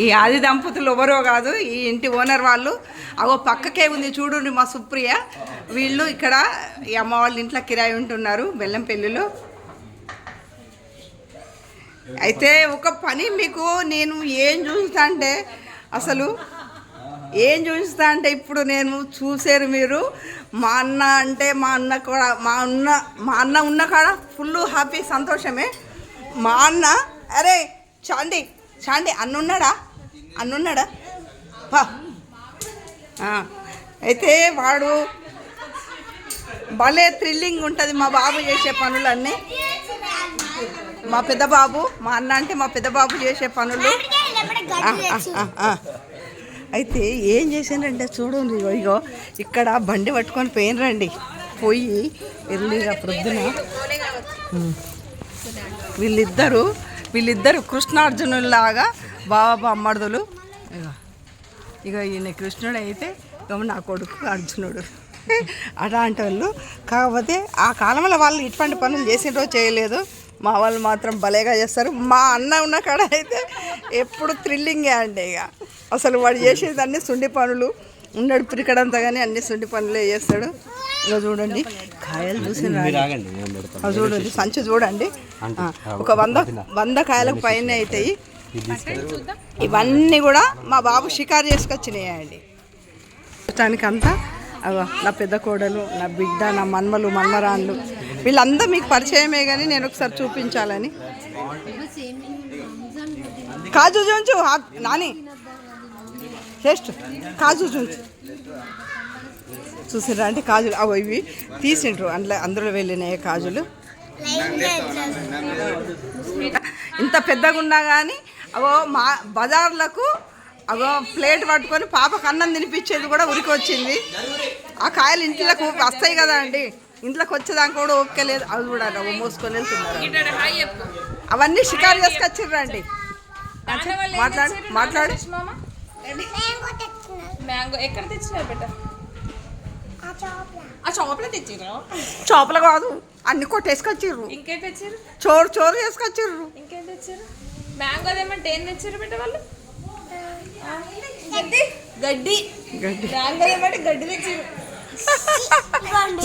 ఈ ఆది దంపతులు ఎవరో కాదు, ఈ ఇంటి ఓనర్ వాళ్ళు. అగో పక్కకే ఉంది చూడండి మా సుప్రియ. వీళ్ళు ఇక్కడ ఈ అమ్మ వాళ్ళ ఇంట్లో కిరాయి ఉంటున్నారు బెల్లంపల్లిలో. అయితే ఒక పని మీకు నేను ఏం చూస్తా అంటే ఇప్పుడు నేను చూసారు మీరు. మా అన్న అంటే మా అన్న ఉన్న కాడ ఫుల్ హ్యాపీ సంతోషమే. మా అన్న అరే చాండి అన్నున్నాడా పా. అయితే వాడు భలే థ్రిల్లింగ్ ఉంటుంది మా బాబు చేసే పనులన్నీ. మా పెద్ద బాబు, మా అన్న అంటే మా పెద్ద బాబు చేసే పనులు. అయితే ఏం చేశానంటే చూడండి, ఇగో ఇక్కడ బండి పట్టుకొని పోయినరండి. పోయి ఎర్లీగా ప్రొద్దున వీళ్ళిద్దరు కృష్ణార్జునులాగా బాబా అమ్మడుదులు. ఇక ఈయన కృష్ణుడు అయితే ఇక నా కొడుకు అర్జునుడు అలాంటి వాళ్ళు. కాకపోతే ఆ కాలంలో వాళ్ళు ఇటువంటి పనులు చేసినో చేయలేదు, మా వాళ్ళు మాత్రం భలేగా చేస్తారు. మా అన్న ఉన్న కాడ అయితే ఎప్పుడు థ్రిల్లింగే అండి. ఇక అసలు వాడు చేసేది అన్ని సుండి పనులు, ఉన్నాడు పిరికడంతా కానీ అన్ని సుండి పనులే చేస్తాడు. ఇలా చూడండి కాయలు చూసి చూడండి, సంచి చూడండి, ఒక 100 కాయలకు పైన అవుతాయి. ఇవన్నీ కూడా మా బాబు షికారు చేసుకొచ్చినాయండి. చూడటానికంతా నా పెద్ద కోడలు, నా బిడ్డ, నా మన్మలు మన్మరాన్లు వీళ్ళందరూ మీకు పరిచయమే, కానీ నేను ఒకసారి చూపించాలని. కాజు చూంచు నాని టేస్ట్, కాజు చూంచు. చూసిరా అంటే కాజులు అవి ఇవి తీసిండ్రు, అందులో వెళ్ళినాయి కాజులు. ఇంత పెద్దగా ఉన్నా కానీ అవో మా బజార్లకు అగో ప్లేట్ పట్టుకొని పాపకు అన్నం తినిపించేది కూడా ఉరికి వచ్చింది. ఆ కాయలు ఇంట్లోకి వస్తాయి కదా అండి, ఇంట్లోకి వచ్చేదాకా కూడా ఓపిక లేదు. అవి కూడా అవి మోసుకొని వెళ్తున్నారు. అవన్నీ షికారు చేసుకొచ్చిర్రు అండి. మాట్లాడు మ్యాంగో ఎక్కడ తెచ్చినారు బెట్ట? చేపలు కాదు, అన్ని కొట్టేసుకొచ్చిర్రు. ఇంకేం తెచ్చారు? చోరు చేసుకొచ్చిర్రు. ఇంకేం తెచ్చారు? మ్యాంగో ఏమంటే ఏం తెచ్చారు బెట్ట వాళ్ళు? గడ్డి మ్యాంగో ఏమంటే గడ్డి తెచ్చారు.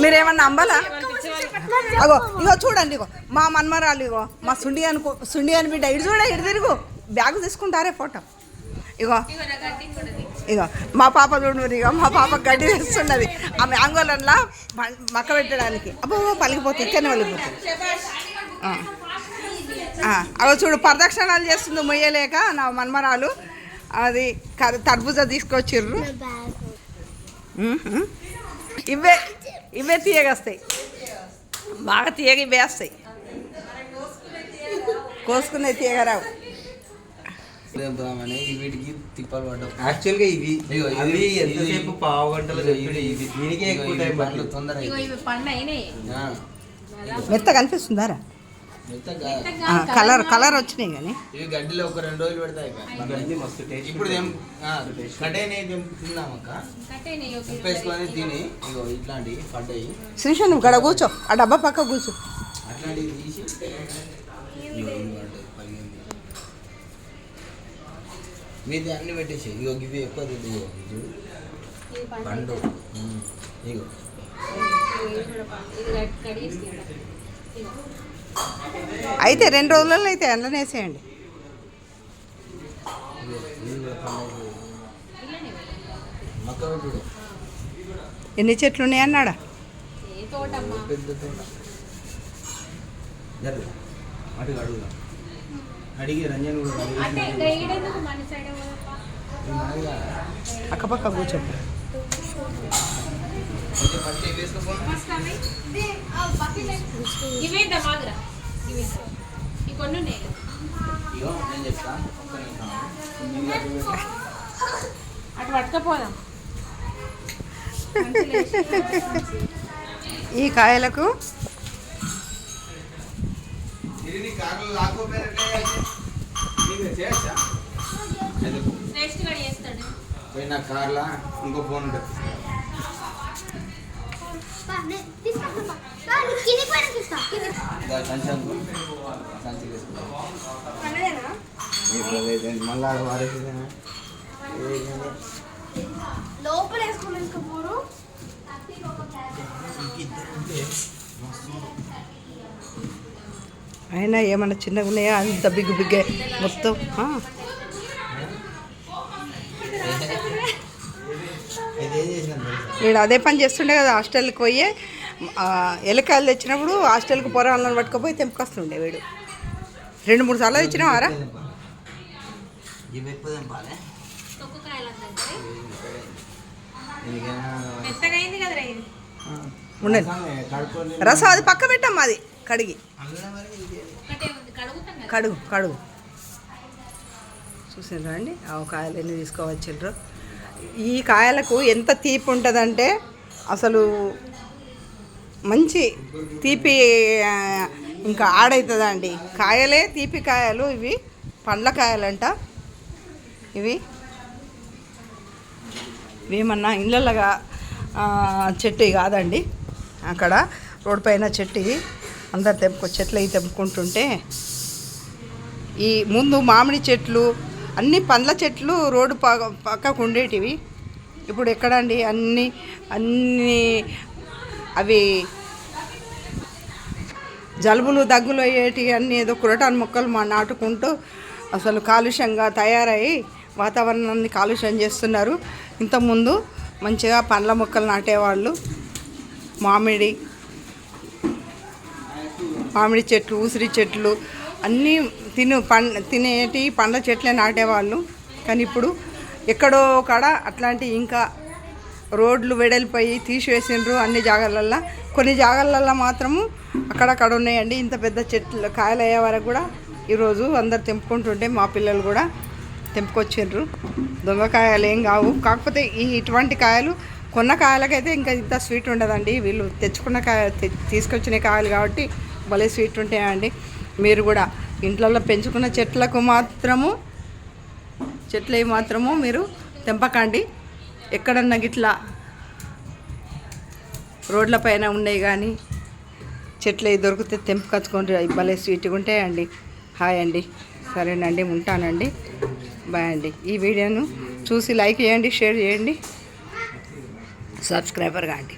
మీరేమన్నా అంబాలా? ఇగో చూడండి, ఇగో మా మన్మరాలు, ఇగో మా సుండి అని బిడ్డ. ఇటు చూడ, ఇటు తిరుగు, బ్యాగ్ తీసుకుంటారే ఫోటో. ఇగో మా పాప చూడు, ఇక మా పాప గడ్డి తెస్తున్నది ఆ మ్యాంగోలల్లా మక్క పెట్టడానికి. అబ్బో పలిగిపోతుంది, ఇక్కడనే పలిగిపోతుంది. అవి చూడు ప్రదక్షిణాలు చేస్తుంది మొయ్యలేక నా మన్మరాలు. అది తర్బూజా తీసుకొచ్చిర్రు. ఇవే తీయగస్తాయి, బాగా తీయగా ఇవే వస్తాయి, కోసుకునే తీయగరావు. వీటికి తిప్పలు పడ్డాం. యాక్చువల్గా ఇవి ఎంతసేపు పావు గంటలు దీనికే ఎక్కువ టైం పడుతుంది. తొందరగా మెత్తగా అనిపిస్తుందారా? కలర్ వచ్చినాయి కానీ ఇవి గడ్డిలో ఒక 2 రోజులు పెడతాయి. ఇప్పుడు ఉప్పేసుకొని తిని ఇగో ఇట్లాంటివి పడ్డాయి. శ్రీషు నువ్వు గడ కూర్చో, ఆ డబ్బా పక్క కూర్చో. అట్లాంటివి తీసి మీది అన్ని పెట్టేసి ఇగో ఇవి ఎక్కువ తింది పండు. ఇగో అయితే 2 రోజులలో అయితే అందులో వేసేయండి. ఎన్ని చెట్లు ఉన్నాయి అన్నాడా? పెద్ద తోట. అటు అడుగుదా అడిగి రంజన్ కూడా అక్కపక్క కూర్చోండి. అటు పట్టుకపోదాం. ఈ కాయలకు పోయిన కార్లా ఇంకో ఫోన్ ఉంటుంది. మళ్ళీ వారేసి లోపల వేసుకోపోరు. అయినా ఏమన్నా చిన్నగా ఉన్నాయా అంత బిగ్గు బిగ్గే మొత్తం. వీడు అదే పని చేస్తుండే కదా హాస్టల్కి పోయి ఎలకాయలు తెచ్చినప్పుడు హాస్టల్కి పొరాలను పట్టుకుపోయి తెంపుకొస్తుండే వీడు. 2-3 సార్లు తెచ్చినావారా? ఉండదు రసం అది పక్క పెట్టమ్మా, అది కడిగి కడుగు చూసిండ్రా అండి. ఆ కాయలు ఎన్ని తీసుకోవచ్చిండ్రు. ఈ కాయలకు ఎంత తీపి ఉంటుందంటే అసలు మంచి తీపి ఇంకా ఆడవుతుందండి. కాయలే తీపి కాయలు ఇవి, పండ్ల కాయలంట ఇవి. ఏమన్నా ఇళ్ళగా చెట్టు కాదండి, అక్కడ రోడ్డు పైన చెట్టు అందరు చెట్లు అవి తెంపుకుంటుంటే ఈ ముందు మామిడి చెట్లు అన్ని పండ్ల చెట్లు రోడ్డు పక్కకు ఉండేటివి. ఇప్పుడు ఎక్కడండి అన్నీ అవి జలుబులు దగ్గులు అయ్యేటివి అన్నీ ఏదో కురటాన్ మొక్కలు నాటుకుంటూ అసలు కాలుష్యంగా తయారయ్యి వాతావరణాన్ని కాలుష్యం చేస్తున్నారు. ఇంతకుముందు మంచిగా పండ్ల మొక్కలు నాటేవాళ్ళు, మామిడి చెట్లు, ఉసిరి చెట్లు అన్నీ తినేటి పండ్ల చెట్లే నాటేవాళ్ళు. కానీ ఇప్పుడు ఎక్కడో కాడ అట్లాంటి ఇంకా రోడ్లు వెడల్పోయి తీసివేసిండ్రు అన్ని జాగాలల్లో. కొన్ని జాగాలల్లో మాత్రము అక్కడక్కడ ఉన్నాయండి. ఇంత పెద్ద చెట్లు కాయలు అయ్యే వరకు కూడా ఈరోజు అందరు తెంపుకుంటుంటే మా పిల్లలు కూడా తెంపుకొచ్చిండ్రు. దొంగకాయలు ఏం కావు, కాకపోతే ఇటువంటి కాయలు కొన్న కాయలకైతే ఇంకా ఇంత స్వీట్ ఉండదండి. వీళ్ళు తెచ్చుకున్న తీసుకొచ్చిన కాయలు కాబట్టి భలే స్వీట్ ఉంటాయండి. మీరు కూడా ఇంట్లలో పెంచుకున్న చెట్లవి మాత్రము మీరు తెంపకండి. ఎక్కడన్నా గిట్లా రోడ్ల పైన ఉన్నాయి కానీ చెట్లు దొరికితే తెంపుకొచ్చుకోండి, భలే స్వీట్గా ఉంటాయండి. హాయ్ అండి, సరేనండి, ఉంటానండి, బాయ్ అండి. ఈ వీడియోను చూసి లైక్ చేయండి, షేర్ చేయండి, సబ్స్క్రైబర్ కాండి.